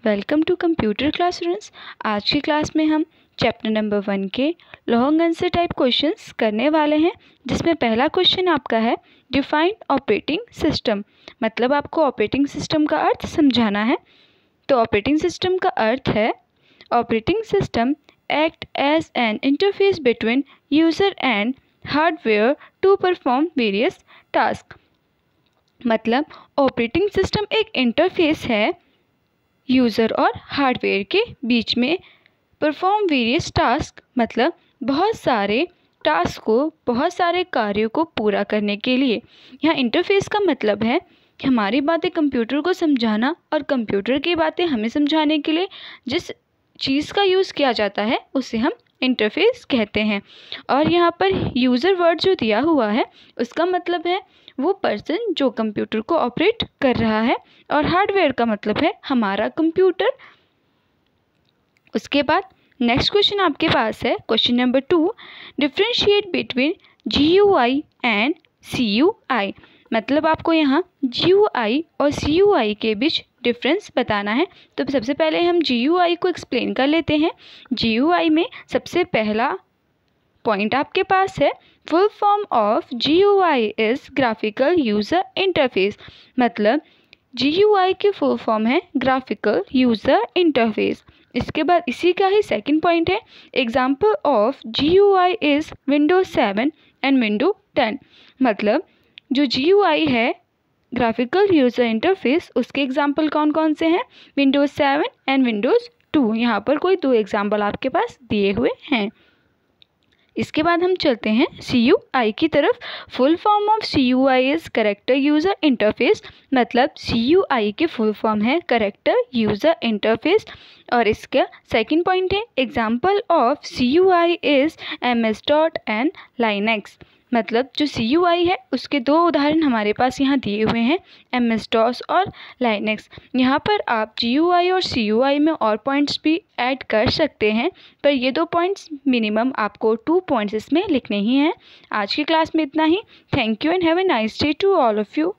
Welcome to computer class students. आज की class में हम चैप्टर नंबर 1 के लॉन्ग आंसर टाइप क्वेश्चंस करने वाले हैं, जिसमें पहला क्वेश्चन आपका है डिफाइन ऑपरेटिंग सिस्टम। मतलब आपको ऑपरेटिंग सिस्टम का अर्थ समझाना है। तो ऑपरेटिंग सिस्टम का अर्थ है operating system act as an interface between user and hardware to perform various task. मतलब ऑपरेटिंग सिस्टम एक इंटरफेस है यूज़र और हार्डवेयर के बीच में परफॉर्म वेरियस टास्क, मतलब बहुत सारे टास्क को, बहुत सारे कार्यों को पूरा करने के लिए। यहाँ इंटरफेस का मतलब है कि हमारी बातें कंप्यूटर को समझाना और कंप्यूटर की बातें हमें समझाने के लिए जिस चीज़ का यूज़ किया जाता है उसे हम इंटरफेस कहते हैं। और यहाँ पर यूज़र वर्ड जो दिया हुआ है उसका मतलब है वो पर्सन जो कंप्यूटर को ऑपरेट कर रहा है, और हार्डवेयर का मतलब है हमारा कंप्यूटर। उसके बाद नेक्स्ट क्वेश्चन आपके पास है question number 2, differentiate between GUI and CUI। मतलब आपको यहाँ GUI और CUI के बीच डिफरेंस बताना है। तो सबसे पहले हम GUI को एक्सप्लेन कर लेते हैं। GUI में सबसे पहला पॉइंट आपके पास है full form of GUI is graphical user interface. मतलब GUI की फुल फॉर्म है ग्राफिकल यूज़र इंटरफेस। इसके बाद इसी का ही सेकंड पॉइंट है example of GUI is Windows 7 and window 10। मतलब जो GUI है ग्राफिकल यूज़र इंटरफेस, उसके एग्जाम्पल कौन कौन से हैं? Windows 7 and Windows 2। यहाँ पर कोई 2 एग्जाम्पल आपके पास दिए हुए हैं। इसके बाद हम चलते हैं CUI की तरफ। Full form of CUI is character user interface. मतलब CUI की फुल फॉर्म है करेक्टर यूज़र इंटरफेस। और इसका सेकंड पॉइंट है example of CUI is MS-DOT and Linux. मतलब जो CUI है उसके 2 उदाहरण हमारे पास यहाँ दिए हुए हैं, MS-DOS और लाइनेक्स। यहाँ पर आप GUI और CUI में और पॉइंट्स भी ऐड कर सकते हैं, पर ये 2 पॉइंट्स मिनिमम आपको 2 पॉइंट्स इसमें लिखने ही हैं। आज की क्लास में इतना ही। Thank you and have a nice day to all of you.